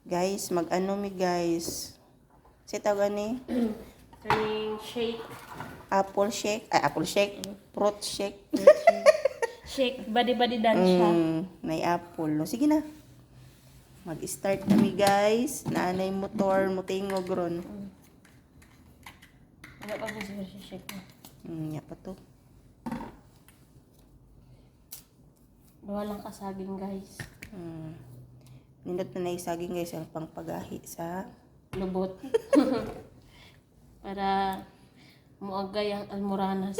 Guys, mag-ano mi guys. Sa tawag ni? Kaning shake. Apple shake. Ay, apple shake. Fruit shake. Shake, body dance siya. May apple. No, sige na. Mag-start kami guys. Naanay motor, mutingog ron. Wala pa ba siguro siya shake mo? Nga pa to. Walang kasaging guys. Nindot na naisaging guys ang pangpagahi sa Lubot. Para muagay ang almoranas.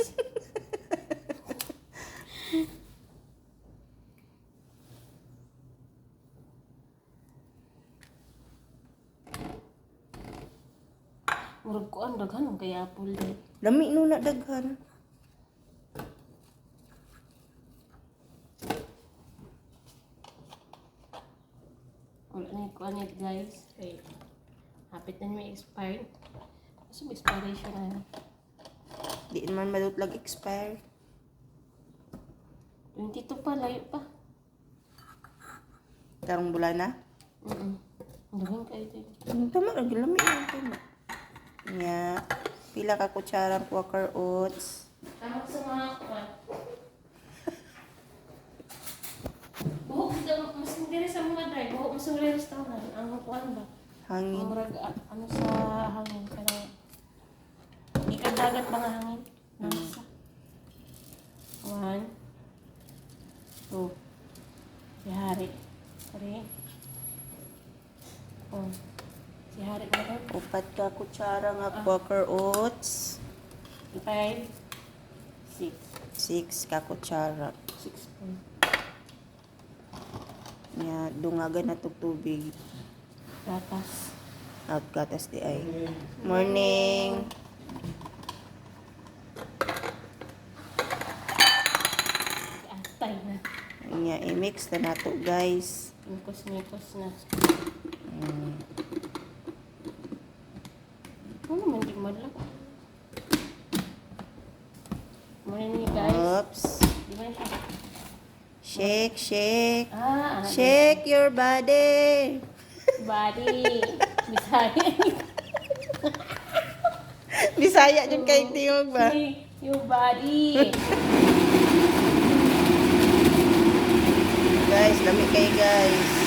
Murag ko ang daghan ang kaya apple day. lami no na daghan. Wala na yung kuanit guys. Okay. Hapit na may expired. Kasi may expiration na. Di naman madutlag expire. 22 pa, layo pa. Karong bulan na. Daghan kayo ito. Tama, ang lami na tama. Nya, pila ka kutsarang Quaker Oats. Tama sa mga kuwan. Buhok sa, mas hindi sa mga drive. Buhok mas sa restaurant. Ang kuwan ba? Hangin. Murag, ano sa hangin. Kaya, ikadagat ba nga hangin? Nasa. 1, 2. Sihari. 3. Oh. Sihari na rin. Upat ka kutsara nga Quaker Oats. 5. 6. 6 ka kutsara. 6. Nya, dungagan na tog tubig. Gatas. Out gatas di ay. Morning. Atay na. Nya, i-mix na nato guys. Mikos na. Ano man di madlang? Muna ni guys. Oops. Di ba siya? Shake, shake. Ano Shake your body. body. Bisaya. Bisaya jud kay tingog ba? Your body. Guys, lami kay guys.